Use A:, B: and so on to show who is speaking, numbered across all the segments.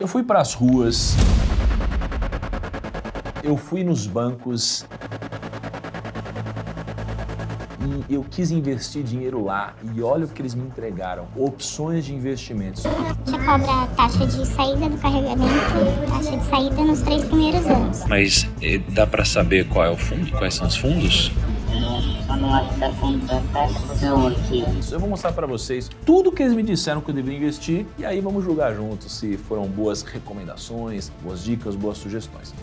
A: Eu fui para as ruas, eu fui nos bancos e eu quis investir dinheiro lá e olha o que eles me entregaram, opções de investimentos.
B: Você cobra a taxa de saída do carregamento e taxa de saída nos 3 primeiros anos.
C: Mas dá para saber qual é o fundo? Quais são os fundos?
B: Só não acho que dá contratação aqui.
A: Eu vou mostrar para vocês tudo que eles me disseram que eu deveria investir e aí vamos julgar juntos se foram boas recomendações, boas dicas, boas sugestões.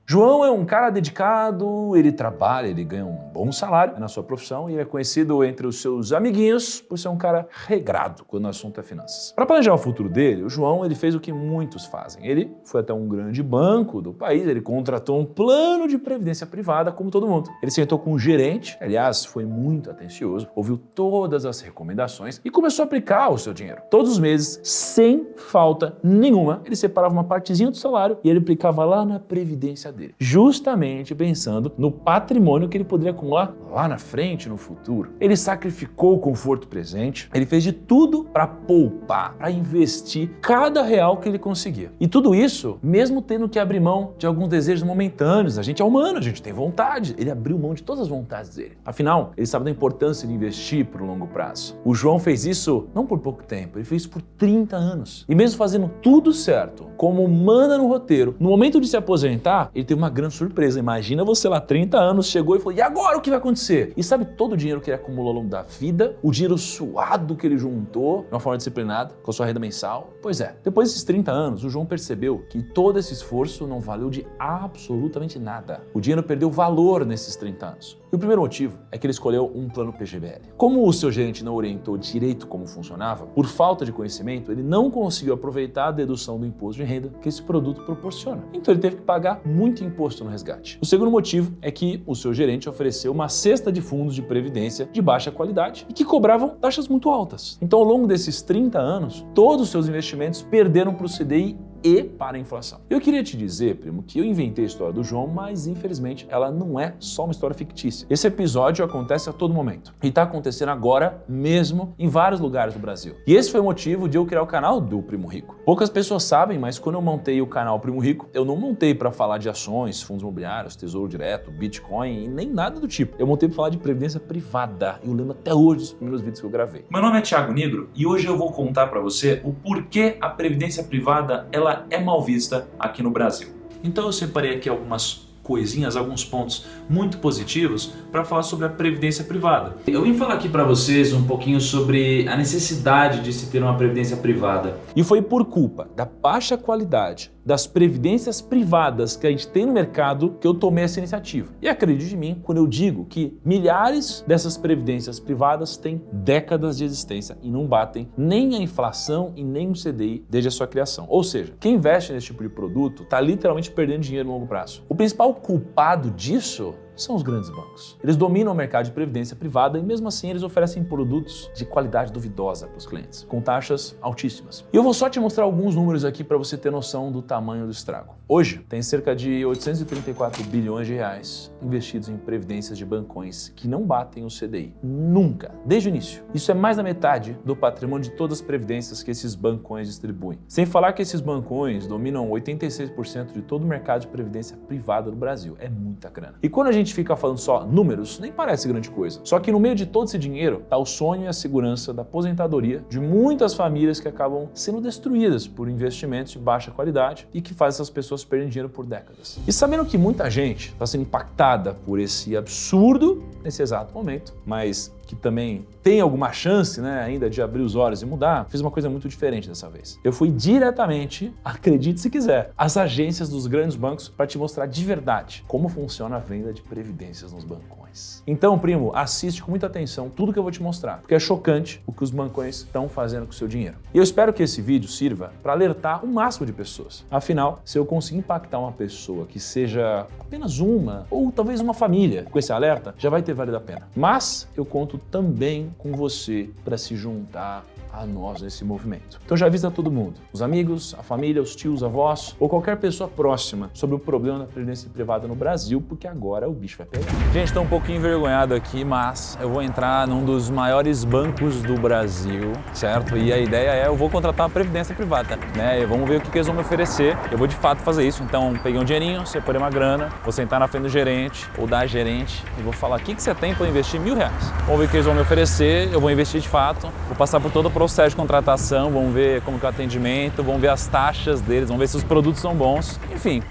A: João é um cara dedicado, ele trabalha, ele ganha um bom salário na sua profissão e ele é conhecido entre os seus amiguinhos por ser um cara regrado quando o assunto é finanças. Para planejar o futuro dele, o João ele fez o que muitos fazem. Ele foi até um grande banco do país, ele contratou um plano de previdência privada como todo mundo. Ele sentou com um gerente, aliás, foi muito atencioso, ouviu todas as recomendações e começou a aplicar o seu dinheiro. Todos os meses, sem falta nenhuma, ele separava uma partezinha do salário e ele aplicava lá na previdência dele, justamente pensando no patrimônio que ele poderia acumular lá na frente, no futuro. Ele sacrificou o conforto presente, ele fez de tudo para poupar, para investir cada real que ele conseguia. E tudo isso, mesmo tendo que abrir mão de alguns desejos momentâneos. A gente é humano, a gente tem vontade. Ele abriu mão de todas as vontades dele. Afinal, ele sabe da importância de investir por um longo prazo. O João fez isso não por pouco tempo, ele fez isso por 30 anos. E mesmo fazendo tudo certo, como manda no roteiro, no momento de se aposentar, ele teve uma grande surpresa. Imagina você lá, 30 anos, chegou e falou, e agora o que vai acontecer? E sabe todo o dinheiro que ele acumulou ao longo da vida? O dinheiro suado que ele juntou de uma forma disciplinada, com a sua renda mensal? Pois é, depois desses 30 anos, o João percebeu que todo esse esforço não valeu de absolutamente nada. O dinheiro perdeu valor nesses 30 anos. E o primeiro motivo é que ele escolheu um plano PGBL. Como o seu gerente não orientou direito como funcionava, por falta de conhecimento, ele não conseguiu aproveitar a dedução do imposto de renda que esse produto proporciona. Então ele teve que pagar muito imposto no resgate. O segundo motivo é que o seu gerente ofereceu uma cesta de fundos de previdência de baixa qualidade e que cobravam taxas muito altas. Então, ao longo desses 30 anos, todos os seus investimentos perderam para o CDI e para a inflação. Eu queria te dizer, primo, que eu inventei a história do João, mas infelizmente ela não é só uma história fictícia. Esse episódio acontece a todo momento e está acontecendo agora mesmo em vários lugares do Brasil. E esse foi o motivo de eu criar o canal do Primo Rico. Poucas pessoas sabem, mas quando eu montei o canal Primo Rico, eu não montei para falar de ações, fundos imobiliários, tesouro direto, Bitcoin e nem nada do tipo. Eu montei para falar de previdência privada. Eu lembro até hoje dos primeiros vídeos que eu gravei.
D: Meu nome é Thiago Nigro e hoje eu vou contar para você o porquê a previdência privada ela é mal vista aqui no Brasil. Então eu separei aqui algumas coisinhas, alguns pontos muito positivos para falar sobre a previdência privada. Eu vim falar aqui para vocês um pouquinho sobre a necessidade de se ter uma previdência privada.
A: E foi por culpa da baixa qualidade das previdências privadas que a gente tem no mercado que eu tomei essa iniciativa. E acredite em mim quando eu digo que milhares dessas previdências privadas têm décadas de existência e não batem nem a inflação e nem o CDI desde a sua criação. Ou seja, quem investe nesse tipo de produto está literalmente perdendo dinheiro no longo prazo. O principal culpado disso são os grandes bancos. Eles dominam o mercado de previdência privada e mesmo assim eles oferecem produtos de qualidade duvidosa para os clientes, com taxas altíssimas. E eu vou só te mostrar alguns números aqui para você ter noção do tamanho do estrago. Hoje, tem cerca de 834 bilhões de reais investidos em previdências de bancões que não batem o CDI. Nunca, desde o início. Isso é mais da metade do patrimônio de todas as previdências que esses bancões distribuem. Sem falar que esses bancões dominam 86% de todo o mercado de previdência privada do Brasil. É muita grana. E quando a gente fica falando só números, nem parece grande coisa. Só que no meio de todo esse dinheiro está o sonho e a segurança da aposentadoria de muitas famílias que acabam sendo destruídas por investimentos de baixa qualidade e que faz essas pessoas perderem dinheiro por décadas. E sabendo que muita gente está sendo impactada por esse absurdo nesse exato momento, mas que também tem alguma chance, né, ainda de abrir os olhos e mudar, fiz uma coisa muito diferente dessa vez. Eu fui diretamente, acredite se quiser, às agências dos grandes bancos para te mostrar de verdade como funciona a venda de previdências nos bancões. Então, primo, assiste com muita atenção tudo que eu vou te mostrar, porque é chocante o que os bancões estão fazendo com o seu dinheiro. E eu espero que esse vídeo sirva para alertar o máximo de pessoas. Afinal, se eu conseguir impactar uma pessoa que seja apenas uma, ou talvez uma família, com esse alerta, já vai ter valido a pena. Mas eu conto também com você para se juntar a nós nesse movimento. Então já avisa todo mundo, os amigos, a família, os tios, avós ou qualquer pessoa próxima sobre o problema da previdência privada no Brasil, porque agora o bicho vai pegar. Gente, estou um pouquinho envergonhado aqui, mas eu vou entrar num dos maiores bancos do Brasil, certo? E a ideia é, eu vou contratar uma previdência privada, né? E vamos ver o que eles vão me oferecer. Eu vou de fato fazer isso. Então, peguei um dinheirinho, separei uma grana, vou sentar na frente do gerente ou da gerente e vou falar, o que você tem para eu investir R$1.000? Vamos ver o que eles vão me oferecer, eu vou investir de fato, vou passar por todo o processo de contratação, vamos ver como que é o atendimento, vamos ver as taxas deles, vamos ver se os produtos são bons, enfim,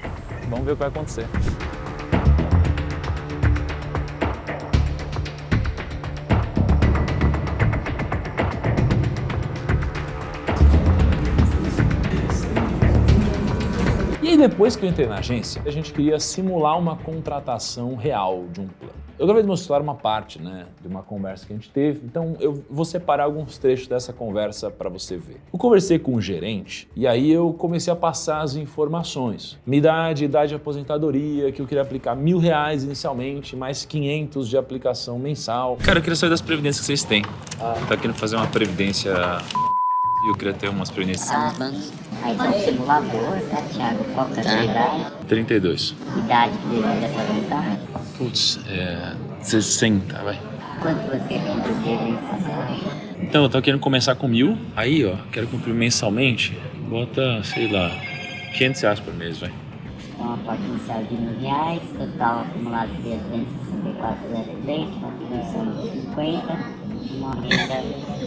A: vamos ver o que vai acontecer. E depois que eu entrei na agência, a gente queria simular uma contratação real de um plano. Eu gravei no meu celular uma parte, de uma conversa que a gente teve, então eu vou separar alguns trechos dessa conversa para você ver. Eu conversei com o gerente e aí eu comecei a passar as informações. Minha idade de aposentadoria, que eu queria aplicar R$1.000 inicialmente, mais 500 de aplicação mensal.
C: Cara, eu queria saber das previdências que vocês têm. Tá querendo fazer uma previdência... E eu queria ter umas previdências.
E: Aí tem um simulador, tá, Thiago? Qual que é a sua idade?
C: 32.
E: Idade que deveria se aposentar?
C: Putz, 60, vai.
E: Quanto você tem de previdência?
C: Então, eu tô querendo começar com 1.000. Aí, ó, quero cumprir mensalmente. Bota, sei lá, R$500 por mês, vai.
E: Então, uma aporte inicial de R$1.000, total acumulado seria 264,03, contribuição de 50. Uma renda de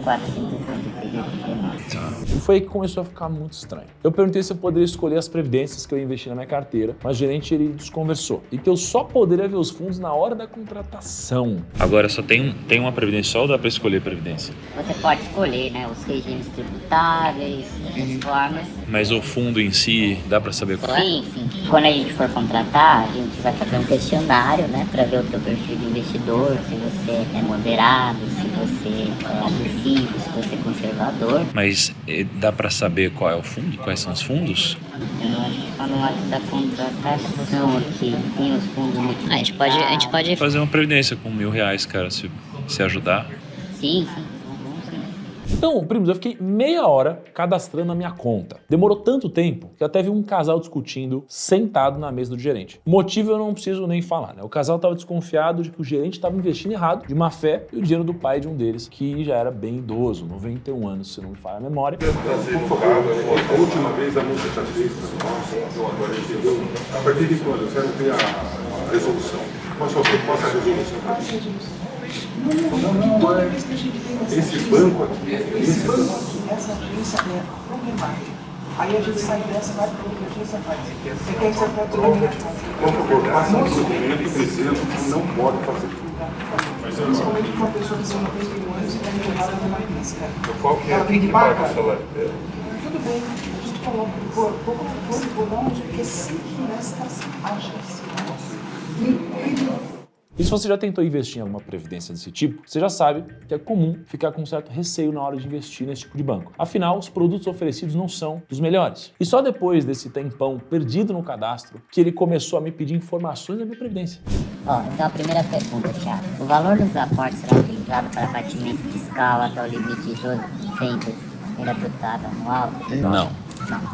E: 1.463,89.
A: E foi aí que começou a ficar muito estranho. Eu perguntei se eu poderia escolher as previdências que eu investi na minha carteira, mas o gerente ele desconversou. E que eu só poderia ver os fundos na hora da contratação.
C: Agora, só tem uma previdência só ou dá pra escolher previdência?
E: Você pode escolher, né, os regimes tributáveis, as formas.
C: Mas o fundo em si, dá pra saber qual é?
E: Sim. Quando a gente for contratar, a gente vai fazer um questionário, né, para ver o teu perfil de investidor, se você é moderado, se você é agressivo, se você é conservador.
C: Mas dá pra saber qual é o fundo? Quais são os fundos?
E: Eu acho que na hora da contratação aqui tem os fundos multiplicados. A gente pode...
C: Fazer uma previdência com R$1.000, cara, se ajudar.
E: Sim.
A: Então, primos, eu fiquei meia hora cadastrando a minha conta. Demorou tanto tempo que até vi um casal discutindo sentado na mesa do gerente. O motivo eu não preciso nem falar, né? O casal estava desconfiado de que o gerente estava investindo errado, de má fé, e o dinheiro do pai de um deles, que já era bem idoso, 91 anos, se não me falha a memória.
F: A última vez a multa está feita, agora entendeu? A partir de quando? Eu quero ter a resolução. Qual a sua proposta de resolução? Não é. Esse banco aqui,
G: essa agência é problemática. Aí a gente sai dessa, vai para outra agência, faz. Você quer que você faça tudo?
F: por favor, faça um documento dizendo que não pode fazer tudo.
G: Principalmente com uma pessoa que tem 91 anos e está enterrada numa agência.
F: Qual que é que paga o salário dela?
G: Tudo bem, a gente coloca por onde, porque sempre nesta agência.
A: E se você já tentou investir em alguma previdência desse tipo, você já sabe que é comum ficar com um certo receio na hora de investir nesse tipo de banco. Afinal, os produtos oferecidos não são dos melhores. E só depois desse tempão perdido no cadastro que ele começou a me pedir informações da minha previdência.
E: Então a primeira pergunta, Thiago. O valor dos aportes será utilizado para abatimento fiscal até o limite de 12% renda tributável anual?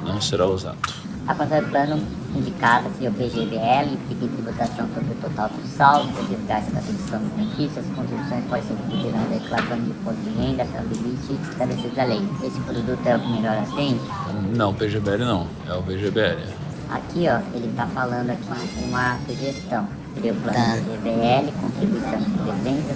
C: Não será usado.
E: A conta do plano indicada-se o PGBL, implica em tributação sobre o total do saldo, o desgaste da redução dos benefícios, as contribuições podem ser devidas na declaração de imposto de renda até o limite estabelecido da lei. Esse produto é o que melhor atende?
C: Não, PGBL não, é o VGBL.
E: Aqui, ele está falando aqui uma sugestão. Seria o plano PGBL, contribuição de 300,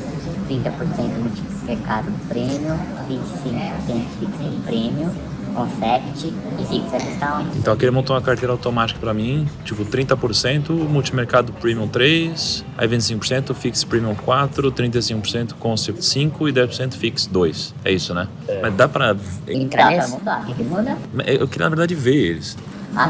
E: 30% multiplicado do prêmio, 25% fixo do prêmio, Concept e fixa a questão.
C: Então aqui ele montou uma carteira automática pra mim, tipo 30% multimercado Premium 3, aí 25% Fix Premium 4, 35% Concept 5 e 10% Fix 2. É isso, né? Mas dá pra...
E: Entrar pra mudar, tem que mudar.
C: Eu queria na verdade ver eles.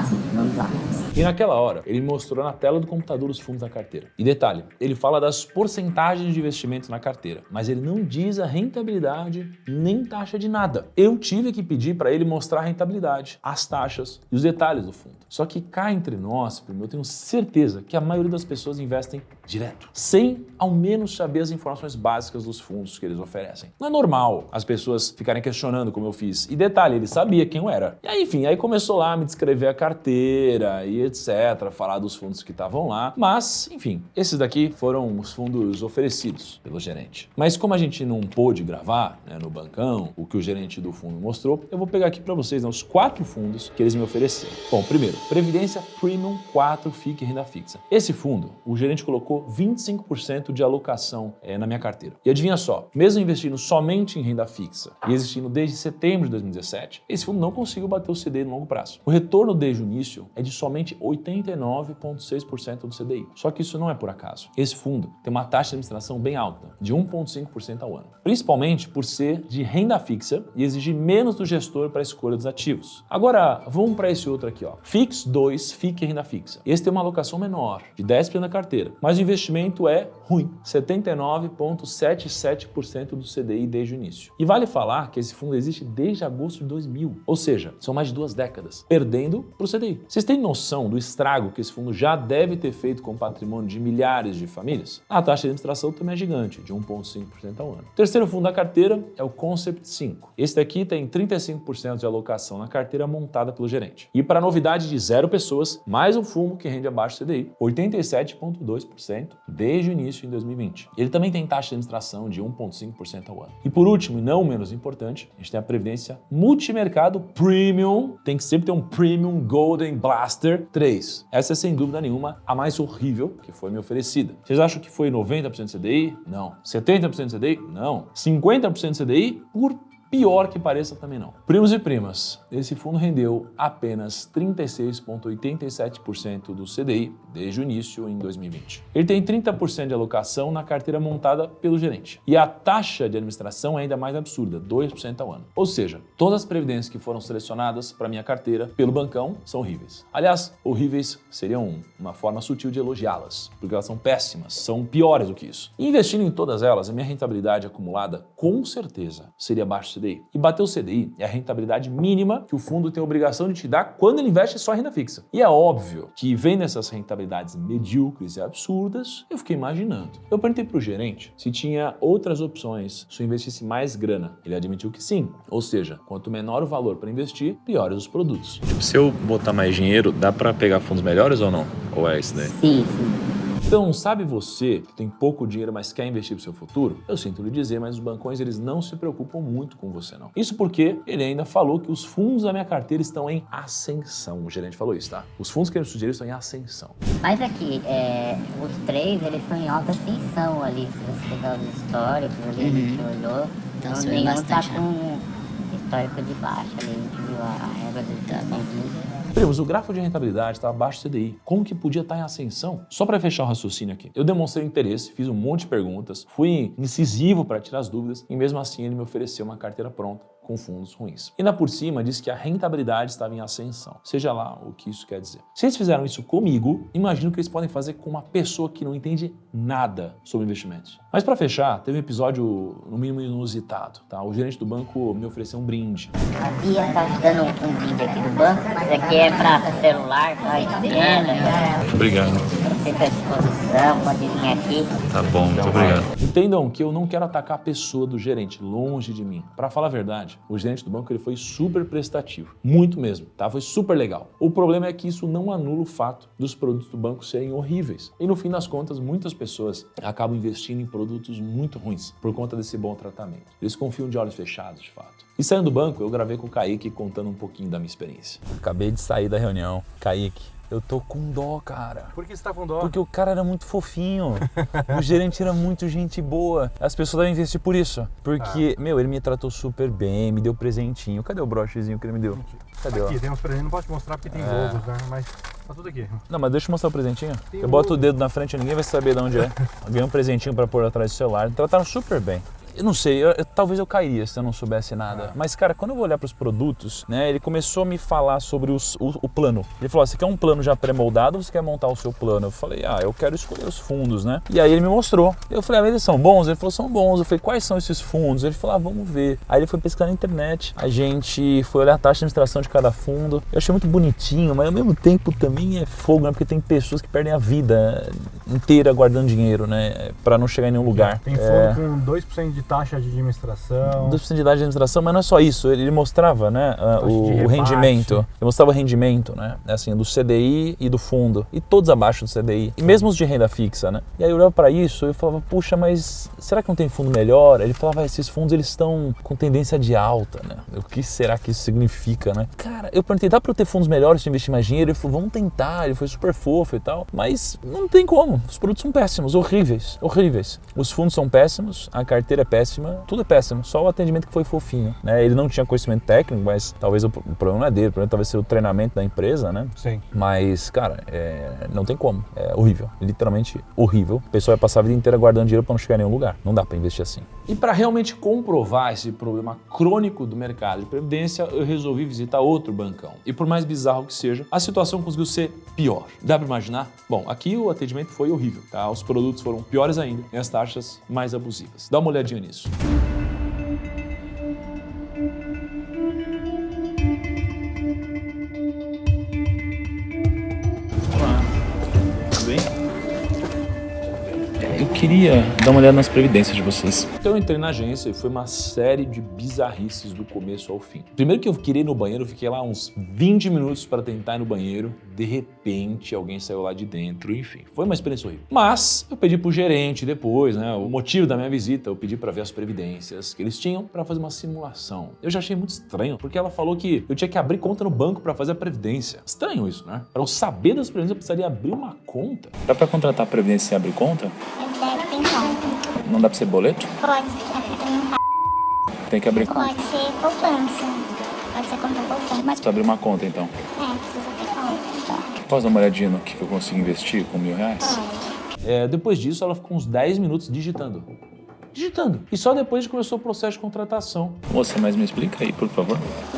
E: Sim, vamos lá.
A: E naquela hora, ele mostrou na tela do computador os fundos da carteira. E detalhe, ele fala das porcentagens de investimentos na carteira, mas ele não diz a rentabilidade nem taxa de nada. Eu tive que pedir para ele mostrar a rentabilidade, as taxas e os detalhes do fundo. Só que cá entre nós, eu tenho certeza que a maioria das pessoas investem direto, sem ao menos saber as informações básicas dos fundos que eles oferecem. Não é normal as pessoas ficarem questionando como eu fiz. E detalhe, ele sabia quem eu era. E aí, enfim, aí começou lá a me descrever a carteira e etc, falar dos fundos que estavam lá. Mas, enfim, esses daqui foram os fundos oferecidos pelo gerente. Mas como a gente não pôde gravar, né, no bancão o que o gerente do fundo mostrou, eu vou pegar aqui para vocês, né, os 4 fundos que eles me ofereceram. Bom, primeiro, Previdência Premium 4 FIC Renda Fixa. Esse fundo, o gerente colocou 25% de alocação na minha carteira. E adivinha só, mesmo investindo somente em renda fixa e existindo desde setembro de 2017, esse fundo não conseguiu bater o CDI no longo prazo. O retorno desde o início é de somente 89,6% do CDI. Só que isso não é por acaso. Esse fundo tem uma taxa de administração bem alta, de 1,5% ao ano. Principalmente por ser de renda fixa e exigir menos do gestor para a escolha dos ativos. Agora, vamos para esse outro aqui, ó. Fix 2 FIC Renda Fixa. Esse tem uma alocação menor, de 10% da carteira, mas o investimento é ruim, 79,77% do CDI desde o início. E vale falar que esse fundo existe desde agosto de 2000, ou seja, são mais de 2 décadas, perdendo para o CDI. Vocês têm noção do estrago que esse fundo já deve ter feito com o patrimônio de milhares de famílias? A taxa de administração também é gigante, de 1,5% ao ano. O terceiro fundo da carteira é o Concept 5. Esse daqui tem 35% de alocação na carteira montada pelo gerente. E para novidade de 0 pessoas, mais um fundo que rende abaixo do CDI, 87,2% desde o início em 2020. Ele também tem taxa de administração de 1,5% ao ano. E por último, e não menos importante, a gente tem a Previdência Multimercado Premium, tem que sempre ter um Premium Golden Blaster 3. Essa é sem dúvida nenhuma a mais horrível que foi me oferecida. Vocês acham que foi 90% de CDI? Não. 70% de CDI? Não. 50% de CDI? Por pior que pareça, também não. Primos e primas, esse fundo rendeu apenas 36,87% do CDI desde o início em 2020. Ele tem 30% de alocação na carteira montada pelo gerente. E a taxa de administração é ainda mais absurda, 2% ao ano. Ou seja, todas as previdências que foram selecionadas para minha carteira pelo bancão são horríveis. Aliás, horríveis seriam uma forma sutil de elogiá-las, porque elas são péssimas, são piores do que isso. E investindo em todas elas, a minha rentabilidade acumulada, com certeza, seria abaixo do CDI. E bater o CDI é a rentabilidade mínima que o fundo tem a obrigação de te dar quando ele investe só em renda fixa. E é óbvio que, vendo essas rentabilidades medíocres e absurdas, eu fiquei imaginando. Eu perguntei para o gerente se tinha outras opções se eu investisse mais grana. Ele admitiu que sim. Ou seja, quanto menor o valor para investir, piores os produtos.
C: Se eu botar mais dinheiro, dá para pegar fundos melhores ou não? Ou é isso daí?
E: Sim, sim.
A: Então, sabe você que tem pouco dinheiro, mas quer investir para o seu futuro? Eu sinto lhe dizer, mas os bancões eles não se preocupam muito com você, não. Isso porque ele ainda falou que os fundos da minha carteira estão em ascensão. O gerente falou isso, tá? Os fundos que ele sugeriu estão em ascensão.
E: Mas aqui, os 3, eles estão em alta ascensão ali. Se você pegar os históricos ali, a gente olhou,
H: Então,
E: então,
H: subiu
E: nenhum
H: bastante,
E: tá com histórico de baixa ali. A gente viu a régua do
A: Primos, o gráfico de rentabilidade está abaixo do CDI. Como que podia estar em ascensão? Só para fechar o raciocínio aqui. Eu demonstrei interesse, fiz um monte de perguntas, fui incisivo para tirar as dúvidas e mesmo assim ele me ofereceu uma carteira pronta com fundos ruins. E ainda por cima disse que a rentabilidade estava em ascensão. Seja lá o que isso quer dizer. Se eles fizeram isso comigo, imagino que eles podem fazer com uma pessoa que não entende nada sobre investimentos. Mas para fechar, teve um episódio no mínimo inusitado, tá? O gerente do banco me ofereceu um brinde.
E: A Bia tá dando um brinde aqui do banco. Isso aqui é para celular, tá entendendo?
C: Obrigado.
E: Sempre à disposição, pode vir aqui.
C: Tá bom, muito obrigado.
A: Entendam que eu não quero atacar a pessoa do gerente, longe de mim. Para falar a verdade, o gerente do banco ele foi super prestativo, muito mesmo, tá? Foi super legal. O problema é que isso não anula o fato dos produtos do banco serem horríveis. E no fim das contas, muitas pessoas acabam investindo em produtos muito ruins por conta desse bom tratamento. Eles confiam de olhos fechados, de fato. E saindo do banco, eu gravei com o Kaique contando um pouquinho da minha experiência.
I: Acabei de sair da reunião. Kaique, eu tô com dó, cara.
J: Por que você tá com dó?
I: Porque o cara era muito fofinho. O gerente era muito gente boa. As pessoas devem investir por isso. Porque, ele me tratou super bem, me deu presentinho. Cadê o brochezinho que ele me deu? Cadê?
J: Aqui, tem uns presentes, não posso te mostrar porque tem logos, né? Mas tá tudo aqui.
I: Não, mas deixa eu mostrar o presentinho.
J: Eu
I: boto o dedo na frente e ninguém vai saber de onde é. Eu ganhei um presentinho pra pôr atrás do celular. Trataram super bem. Eu não sei, talvez eu cairia se eu não soubesse nada. Mas, cara, quando eu vou olhar para os produtos, né, ele começou a me falar sobre o plano. Ele falou, você quer um plano já pré-moldado ou você quer montar o seu plano? Eu falei, eu quero escolher os fundos, né? E aí ele me mostrou. Eu falei, mas eles são bons? Ele falou, são bons. Eu falei, quais são esses fundos? Ele falou, vamos ver. Aí ele foi pesquisar na internet. A gente foi olhar a taxa de administração de cada fundo. Eu achei muito bonitinho, mas ao mesmo tempo também é fogo, né? Porque tem pessoas que perdem a vida inteira guardando dinheiro, né? Pra não chegar em nenhum lugar.
J: Tem fundo com 2% de taxa de administração.
I: 2% de taxa de administração, mas não é só isso. Ele mostrava, né, o rendimento. Ele mostrava o rendimento, né? Assim, do CDI e do fundo. E todos abaixo do CDI. E mesmo os de renda fixa, né? E aí eu olhava pra isso e falava, puxa, mas será que não tem fundo melhor? Ele falava, esses fundos eles estão com tendência de alta, né? O que será que isso significa, né? Cara, eu perguntei, dá pra eu ter fundos melhores se eu investir mais dinheiro? Ele falou, vamos tentar. Ele foi super fofo e tal. Mas não tem como. Os produtos são péssimos, horríveis, horríveis. Os fundos são péssimos, a carteira é péssima, tudo é péssimo. Só o atendimento que foi fofinho, né? Ele não tinha conhecimento técnico, mas talvez o problema não é dele, o problema talvez seja o treinamento da empresa, né?
J: Sim.
I: Mas, cara, não tem como. É horrível, literalmente horrível. O pessoal vai passar a vida inteira guardando dinheiro para não chegar em nenhum lugar. Não dá para investir assim.
A: E para realmente comprovar esse problema crônico do mercado de previdência, eu resolvi visitar outro bancão. E por mais bizarro que seja, a situação conseguiu ser pior. Dá para imaginar? Bom, aqui o atendimento foi horrível, tá? Os produtos foram piores ainda e as taxas mais abusivas. Dá uma olhadinha nisso.
C: Olá, tudo bem? Eu queria dar uma olhada nas previdências de vocês.
A: Então eu entrei na agência e foi uma série de bizarrices do começo ao fim. Primeiro que eu queria ir no banheiro, eu fiquei lá uns 20 minutos para tentar ir no banheiro. De repente, alguém saiu lá de dentro, enfim. Foi uma experiência horrível. Mas eu pedi pro gerente depois, né? O motivo da minha visita, eu pedi para ver as previdências que eles tinham para fazer uma simulação. Eu já achei muito estranho, porque ela falou que eu tinha que abrir conta no banco para fazer a previdência. Estranho isso, né? Para eu saber das previdências, eu precisaria abrir uma conta.
C: Dá pra contratar a previdência sem abrir conta?
B: Deve ter conta.
C: Não dá pra ser boleto?
B: Pode,
C: Tem que abrir conta.
B: pode ser poupança. Pode ser conta poupança. Mas
C: Precisa abrir uma conta, então.
B: precisa ter conta.
C: Posso dar uma olhadinha no que eu consigo investir com R$1.000?
A: Depois disso, ela ficou uns 10 minutos digitando. E só depois começou o processo de contratação.
C: Moça, mas me explica aí, por favor.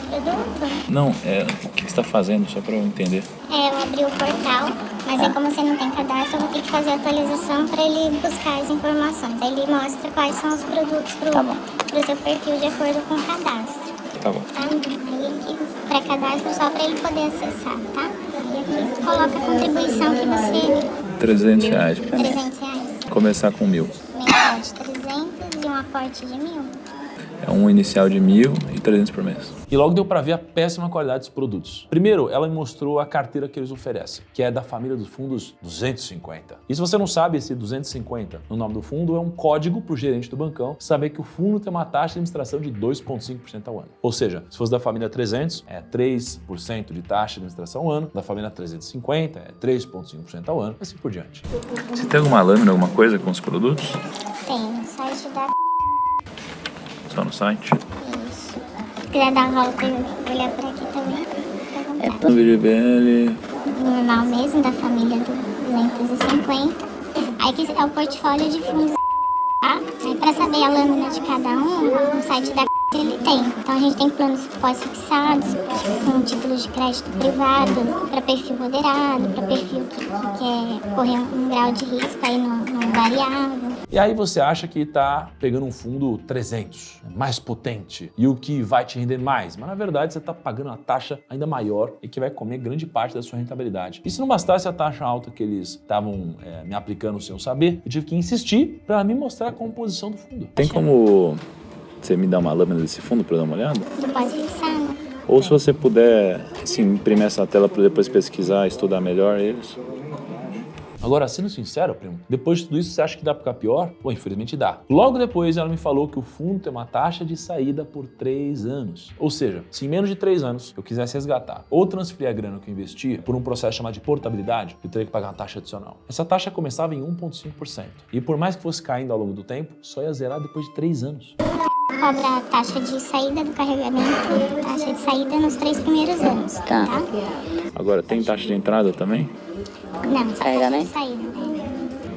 B: Produto?
C: Não, o que você está fazendo, só para eu entender.
B: Eu abri o portal, mas aí como você não tem cadastro, eu vou ter que fazer a atualização para ele buscar as informações. Aí ele mostra quais são os produtos pro seu perfil de acordo com o cadastro.
C: Tá bom.
B: Tá? Aí aqui, pré-cadastro só para ele poder acessar, tá? E aqui coloca a contribuição que você...
C: R$300.
B: R$300.
C: Começar com 1.000.
B: Mensal de 300 e um aporte de 1.000.
C: É um inicial de 1.000 e 300 por mês.
A: E logo deu para ver a péssima qualidade dos produtos. Primeiro, ela me mostrou a carteira que eles oferecem, que é da família dos fundos 250. E se você não sabe, esse 250 no nome do fundo é um código para o gerente do bancão saber que o fundo tem uma taxa de administração de 2,5% ao ano. Ou seja, se fosse da família 300, é 3% de taxa de administração ao ano. Da família 350, é 3,5% ao ano, assim por diante.
C: Você tem alguma lâmina, alguma coisa com os produtos?
B: Tem no site da...
C: Só no site?
B: Isso. Se quiser dar uma volta e olhar por aqui também, fica à vontade.
C: VGBL.
B: Normal mesmo, da família do 250. Aí aqui é o portfólio de fundos, tá? Aí pra saber a lâmina de cada um, no site da ele tem. Então a gente tem planos pós-fixados, com títulos de crédito privado, para perfil moderado, para perfil que quer correr um grau de risco aí no variável.
A: E aí você acha que está pegando um fundo 300, mais potente, e o que vai te render mais. Mas na verdade você está pagando uma taxa ainda maior e que vai comer grande parte da sua rentabilidade. E se não bastasse a taxa alta que eles estavam me aplicando sem eu saber, eu tive que insistir para me mostrar a composição do fundo.
C: Tem como você me dar uma lâmina desse fundo para dar uma olhada?
B: Você pode fixar, né?
C: Ou se você puder, assim, imprimir essa tela para depois pesquisar, estudar melhor eles.
A: Agora, sendo sincero, primo, depois de tudo isso, você acha que dá pra ficar pior? Bom, infelizmente dá. Logo depois, ela me falou que o fundo tem uma taxa de saída por 3 anos. Ou seja, se em menos de 3 anos eu quisesse resgatar ou transferir a grana que eu investia por um processo chamado de portabilidade, eu teria que pagar uma taxa adicional. Essa taxa começava em 1,5%. E por mais que fosse caindo ao longo do tempo, só ia zerar depois de 3 anos.
B: Cobra a taxa de saída do carregamento, taxa de saída nos 3 primeiros anos, tá?
C: Agora, tem taxa de entrada também?
B: Não, só taxa de saída, né?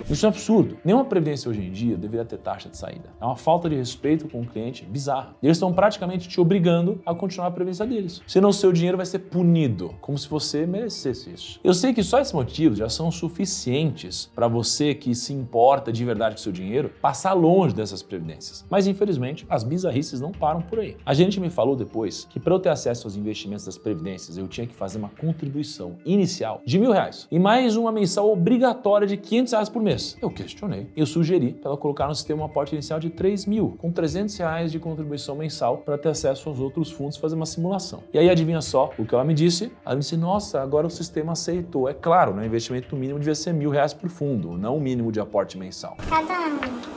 A: Isso é um absurdo. Nenhuma previdência hoje em dia deveria ter taxa de saída. É uma falta de respeito com o cliente bizarra. E eles estão praticamente te obrigando a continuar a previdência deles. Senão o seu dinheiro vai ser punido, como se você merecesse isso. Eu sei que só esses motivos já são suficientes para você que se importa de verdade com o seu dinheiro passar longe dessas previdências. Mas infelizmente, as bizarrices não param por aí. A gente me falou depois que para eu ter acesso aos investimentos das previdências, eu tinha que fazer uma contribuição inicial de R$1.000 e mais uma mensal obrigatória de R$500 por mês. Eu questionei. Eu sugeri para ela colocar no sistema um aporte inicial de R$3.000, com R$300 de contribuição mensal para ter acesso aos outros fundos e fazer uma simulação. E aí adivinha só o que ela me disse? Ela me disse, nossa, agora o sistema aceitou. É claro, né? O investimento mínimo devia ser R$1.000 por fundo, não o mínimo de aporte mensal.
B: Cada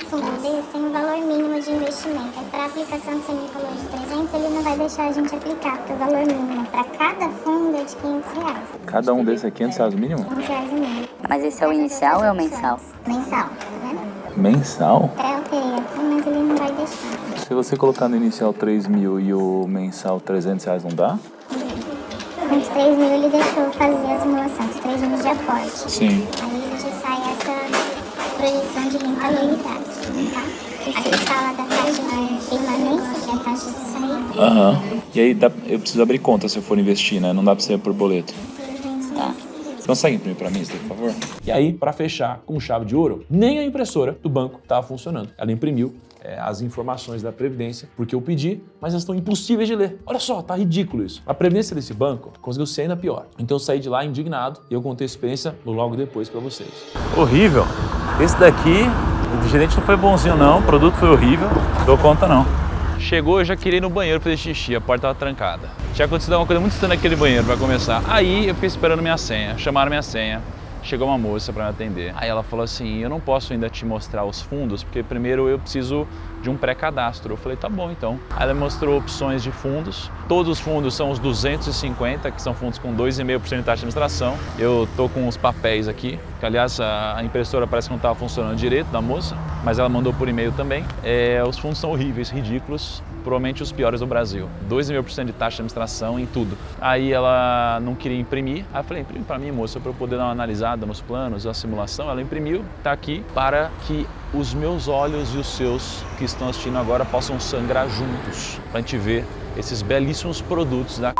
B: fundo desse tem um valor mínimo de investimento. Para a aplicação que você me falou de 300, ele não vai deixar a gente aplicar, porque o valor mínimo para cada fundo é de R$500.
I: Cada um desses é R$500 mínimo?
B: R$500 mínimo.
E: Mas esse é o inicial ou é o mensal?
B: Mensal, tá vendo?
I: Mensal?
B: Eu alterei aqui, mas ele não vai deixar.
I: Se você colocar no inicial 3.000 e o mensal R$300 não dá?
B: Com os 3.000 ele deixou fazer a simulação, os 3.000 de aporte.
I: Sim.
B: Aí ele já sai essa projeção de rentabilidade, tá? Aqui fala da taxa de permanência, que é a taxa de saída.
I: Aham. E aí eu preciso abrir conta se eu for investir, né? Não dá pra ser por boleto.
B: Tá.
I: Você consegue imprimir pra mim, por favor?
A: E aí, para fechar com chave de ouro, nem a impressora do banco estava funcionando. Ela imprimiu as informações da Previdência, porque eu pedi, mas elas estão impossíveis de ler. Olha só, tá ridículo isso. A Previdência desse banco conseguiu ser ainda pior. Então eu saí de lá indignado e eu contei a experiência logo depois para vocês.
C: Horrível. Esse daqui, o gerente não foi bonzinho não, o produto foi horrível, não dou conta não. Chegou, eu já queria ir no banheiro fazer xixi, a porta estava trancada. Tinha acontecido uma coisa muito estranha naquele banheiro para começar. Aí eu fiquei esperando minha senha, chamaram minha senha. Chegou uma moça para me atender. Aí ela falou assim, eu não posso ainda te mostrar os fundos, porque primeiro eu preciso de um pré-cadastro. Eu falei, tá bom então. Aí ela mostrou opções de fundos. Todos os fundos são os 250, que são fundos com 2,5% de taxa de administração. Eu tô com os papéis aqui, que aliás a impressora parece que não estava funcionando direito da moça, mas ela mandou por e-mail também. Os fundos são horríveis, ridículos, provavelmente os piores do Brasil. 2,5% de taxa de administração em tudo. Aí ela não queria imprimir. Aí eu falei, imprime para mim, moça, para eu poder dar uma analisada nos planos, a simulação. Ela imprimiu, tá aqui, para que os meus olhos e os seus que estão assistindo agora possam sangrar juntos, para a gente ver esses belíssimos produtos da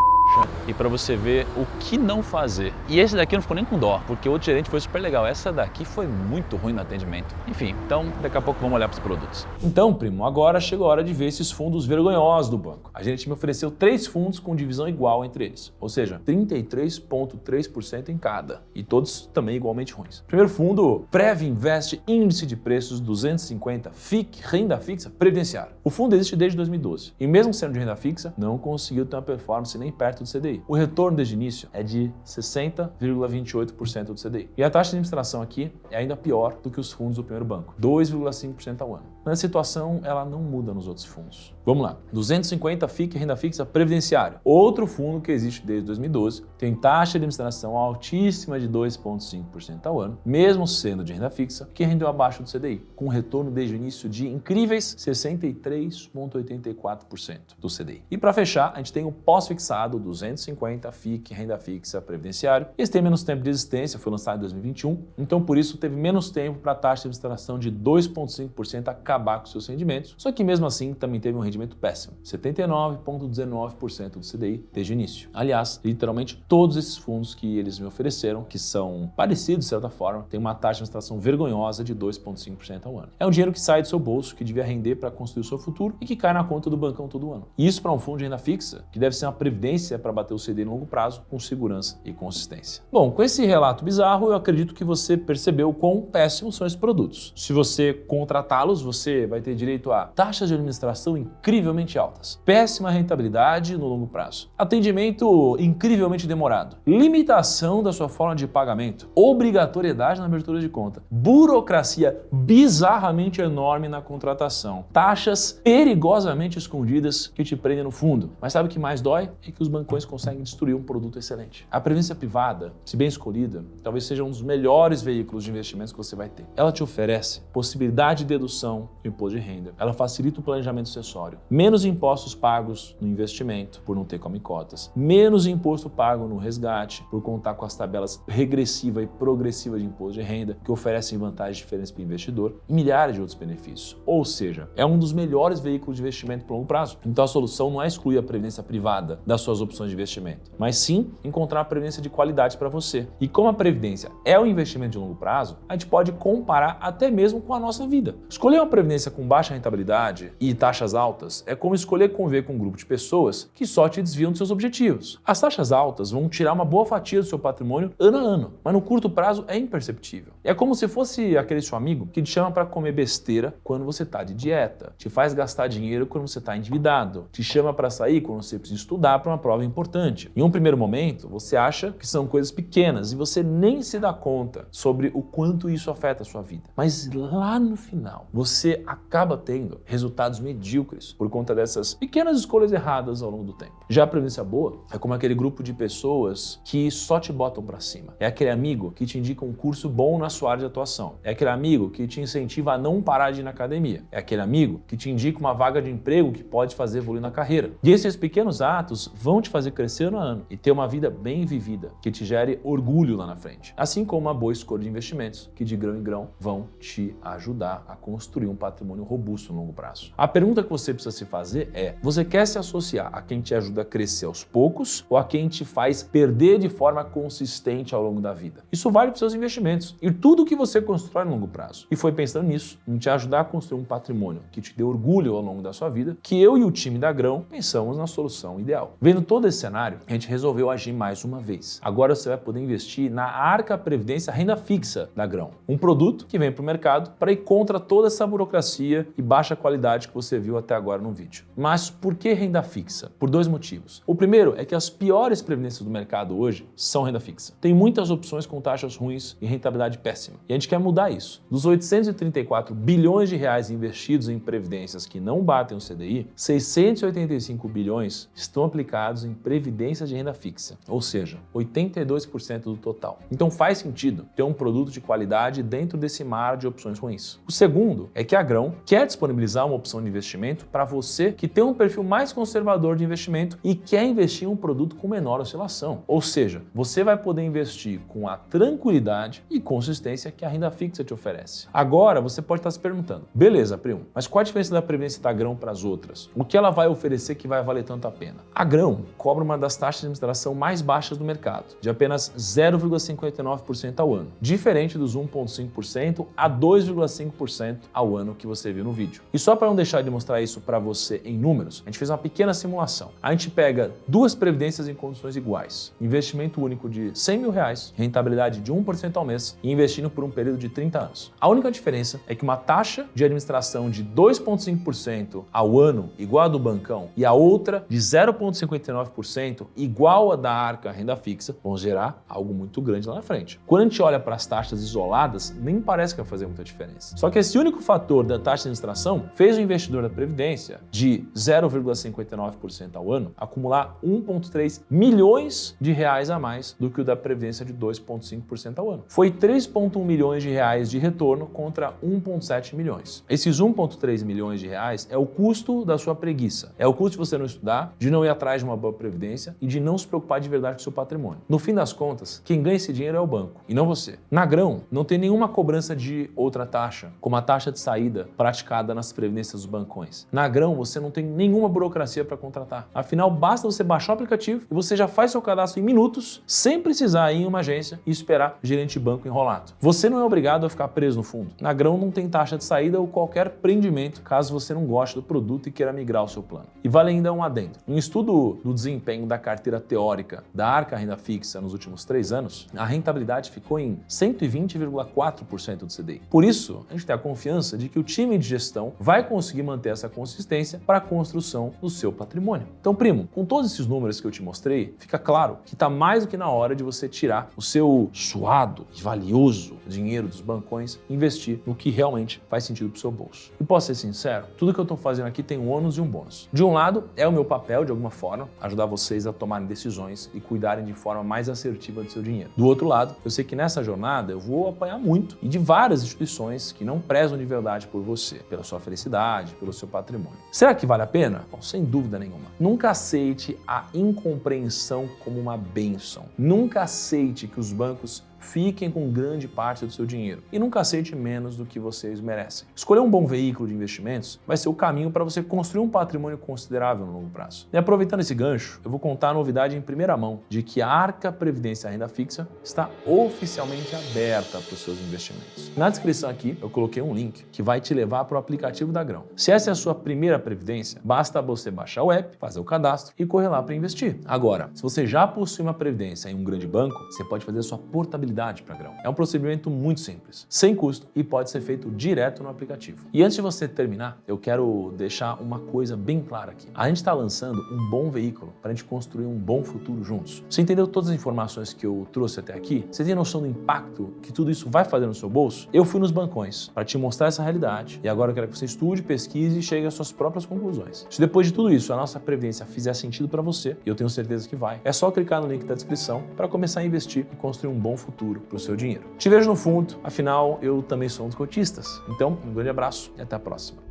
C: e para você ver o que não fazer. E esse daqui não ficou nem com dó, porque o outro gerente foi super legal. Essa daqui foi muito ruim no atendimento. Enfim, então daqui a pouco vamos olhar para os produtos.
A: Então, primo, agora chegou a hora de ver esses fundos vergonhosos do banco. A gente me ofereceu 3 fundos com divisão igual entre eles, ou seja, 33,3% em cada, e todos também igualmente ruins. Primeiro fundo, Prev Invest Índice de Preços 250 FIC, renda fixa previdenciária. O fundo existe desde 2012 e mesmo sendo de renda fixa, não conseguiu ter uma performance nem perto do CDI. O retorno desde o início é de 60,28% do CDI. E a taxa de administração aqui é ainda pior do que os fundos do primeiro banco, 2,5% ao ano. Mas a situação ela não muda nos outros fundos. Vamos lá, 250 FIC, renda fixa previdenciária. Outro fundo que existe desde 2012, tem taxa de administração altíssima de 2,5% ao ano, mesmo sendo de renda fixa, que rendeu abaixo do CDI, com retorno desde o início de incríveis 63,84% do CDI. E para fechar, a gente tem o pós-fixado 250 FIC, renda fixa previdenciário. Esse tem menos tempo de existência, foi lançado em 2021, então por isso teve menos tempo para a taxa de administração de 2,5% acabar com seus rendimentos, só que mesmo assim também teve um rendimento péssimo, 79,19% do CDI desde o início. Aliás, literalmente todos esses fundos que eles me ofereceram, que são parecidos de certa forma, têm uma taxa de administração vergonhosa de 2,5% ao ano. É um dinheiro que sai do seu bolso, que devia render para construir o seu futuro e que cai na conta do bancão todo ano. E isso para um fundo de renda fixa, que deve ser uma previdência para bater o CDI no longo prazo, com segurança e consistência. Bom, com esse relato bizarro, eu acredito que você percebeu quão péssimos são esses produtos. Se você contratá-los, você vai ter direito a taxas de administração incrivelmente altas, péssima rentabilidade no longo prazo, atendimento incrivelmente demorado, limitação da sua forma de pagamento, obrigatoriedade na abertura de conta, burocracia bizarramente enorme na contratação, taxas perigosamente escondidas que te prendem no fundo. Mas sabe o que mais dói? É que os bancos bancões conseguem destruir um produto excelente. A previdência privada, se bem escolhida, talvez seja um dos melhores veículos de investimentos que você vai ter. Ela te oferece possibilidade de dedução do imposto de renda, ela facilita o planejamento sucessório, menos impostos pagos no investimento, por não ter come cotas, menos imposto pago no resgate, por contar com as tabelas regressiva e progressiva de imposto de renda, que oferecem vantagens diferentes para o investidor, e milhares de outros benefícios. Ou seja, é um dos melhores veículos de investimento para longo prazo. Então a solução não é excluir a previdência privada das suas opções de investimento, mas sim encontrar a previdência de qualidade para você. E como a previdência é um investimento de longo prazo, a gente pode comparar até mesmo com a nossa vida. Escolher uma previdência com baixa rentabilidade e taxas altas é como escolher conviver com um grupo de pessoas que só te desviam dos seus objetivos. As taxas altas vão tirar uma boa fatia do seu patrimônio ano a ano, mas no curto prazo é imperceptível. É como se fosse aquele seu amigo que te chama para comer besteira quando você está de dieta, te faz gastar dinheiro quando você está endividado, te chama para sair quando você precisa estudar para uma prova importante. Em um primeiro momento, você acha que são coisas pequenas e você nem se dá conta sobre o quanto isso afeta a sua vida. Mas lá no final, você acaba tendo resultados medíocres por conta dessas pequenas escolhas erradas ao longo do tempo. Já a previdência boa é como aquele grupo de pessoas que só te botam para cima. É aquele amigo que te indica um curso bom na sua área de atuação. É aquele amigo que te incentiva a não parar de ir na academia. É aquele amigo que te indica uma vaga de emprego que pode fazer evoluir na carreira. E esses pequenos atos vão te fazer crescer ano a ano e ter uma vida bem vivida, que te gere orgulho lá na frente. Assim como uma boa escolha de investimentos, que de grão em grão vão te ajudar a construir um patrimônio robusto no longo prazo. A pergunta que você precisa se fazer é: você quer se associar a quem te ajuda a crescer aos poucos ou a quem te faz perder de forma consistente ao longo da vida? Isso vale para os seus investimentos e tudo que você constrói no longo prazo. E foi pensando nisso, em te ajudar a construir um patrimônio que te dê orgulho ao longo da sua vida, que eu e o time da Grão pensamos na solução ideal. Vendo todo esse cenário, a gente resolveu agir mais uma vez. Agora você vai poder investir na Arca Previdência Renda Fixa da Grão, um produto que vem para o mercado para ir contra toda essa burocracia e baixa qualidade que você viu até agora no vídeo. Mas por que renda fixa? Por dois motivos. O primeiro é que as piores previdências do mercado hoje são renda fixa. Tem muitas opções com taxas ruins e rentabilidade péssima. E a gente quer mudar isso. Dos 834 bilhões de reais investidos em previdências que não batem o CDI, 685 bilhões estão aplicados em previdências de renda fixa, ou seja, 82% do total. Então faz sentido ter um produto de qualidade dentro desse mar de opções ruins. O segundo é que a Grão quer disponibilizar uma opção de investimento para você que tem um perfil mais conservador de investimento e quer investir em um produto com menor oscilação. Ou seja, você vai poder investir com a tranquilidade e consistência que a renda fixa te oferece. Agora você pode estar se perguntando: beleza, Primo, mas qual a diferença da previdência da Grão para as outras? O que ela vai oferecer que vai valer tanto a pena? A Grão cobra uma das taxas de administração mais baixas do mercado, de apenas 0,59% ao ano, diferente dos 1,5% a 2,5% ao ano que você viu no vídeo. E só para não deixar de mostrar isso para você em números, a gente fez uma pequena simulação. A gente pega duas previdências em condições iguais, investimento único de R$100 mil, rentabilidade de 1% ao mês e investindo por um período de 30 anos. A única diferença é que uma taxa de administração de 2,5% ao ano, igual a do bancão, e a outra de 0,59%, igual a da Arca Renda Fixa, vão gerar algo muito grande lá na frente. Quando a gente olha para as taxas isoladas, nem parece que vai fazer muita diferença. Só que esse único fator da taxa de administração fez o investidor da Previdência de 0,59% ao ano acumular 1,3 milhões de reais a mais do que o da Previdência de 2,5% ao ano. Foi 3,1 milhões de reais de retorno contra 1,7 milhões. Esses 1,3 milhões de reais é o custo da sua preguiça. É o custo de você não estudar, de não ir atrás de uma boa previdência e de não se preocupar de verdade com o seu patrimônio. No fim das contas, quem ganha esse dinheiro é o banco e não você. Na Grão, não tem nenhuma cobrança de outra taxa, como a taxa de saída praticada nas previdências dos bancões. Na Grão, você não tem nenhuma burocracia para contratar. Afinal, basta você baixar o aplicativo e você já faz seu cadastro em minutos, sem precisar ir em uma agência e esperar gerente de banco enrolado. Você não é obrigado a ficar preso no fundo. Na Grão não tem taxa de saída ou qualquer prendimento caso você não goste do produto e queira migrar o seu plano. E vale ainda um adendo. Um estudo do desempenho da carteira teórica da Arca Renda Fixa nos últimos 3 anos, a rentabilidade ficou em 120,4% do CDI. Por isso, a gente tem a confiança de que o time de gestão vai conseguir manter essa consistência para a construção do seu patrimônio. Então, primo, com todos esses números que eu te mostrei, fica claro que está mais do que na hora de você tirar o seu suado e valioso dinheiro dos bancões e investir no que realmente faz sentido para o seu bolso. E posso ser sincero, tudo que eu estou fazendo aqui tem um ônus e um bônus. De um lado, é o meu papel, de alguma forma, ajudar ajudar vocês a tomarem decisões e cuidarem de forma mais assertiva do seu dinheiro. Do outro lado, eu sei que nessa jornada eu vou apanhar muito e de várias instituições que não prezam de verdade por você, pela sua felicidade, pelo seu patrimônio. Será que vale a pena? Bom, sem dúvida nenhuma. Nunca aceite a incompreensão como uma bênção. Nunca aceite que os bancos fiquem com grande parte do seu dinheiro e nunca aceite menos do que vocês merecem. Escolher um bom veículo de investimentos vai ser o caminho para você construir um patrimônio considerável no longo prazo. E aproveitando esse gancho, eu vou contar a novidade em primeira mão de que a Arca Previdência Renda Fixa está oficialmente aberta para os seus investimentos. Na descrição aqui eu coloquei um link que vai te levar para o aplicativo da Grão. Se essa é a sua primeira previdência, basta você baixar o app, fazer o cadastro e correr lá para investir. Agora, se você já possui uma previdência em um grande banco, você pode fazer a sua portabilidade para Grão. É um procedimento muito simples, sem custo e pode ser feito direto no aplicativo. E antes de você terminar, eu quero deixar uma coisa bem clara aqui. A gente está lançando um bom veículo para a gente construir um bom futuro juntos. Você entendeu todas as informações que eu trouxe até aqui? Você tem noção do impacto que tudo isso vai fazer no seu bolso? Eu fui nos bancões para te mostrar essa realidade e agora eu quero que você estude, pesquise e chegue às suas próprias conclusões. Se depois de tudo isso a nossa previdência fizer sentido para você, e eu tenho certeza que vai, é só clicar no link da descrição para começar a investir e construir um bom futuro para o seu dinheiro. Te vejo no fundo, afinal eu também sou um dos cotistas. Então, um grande abraço e até a próxima.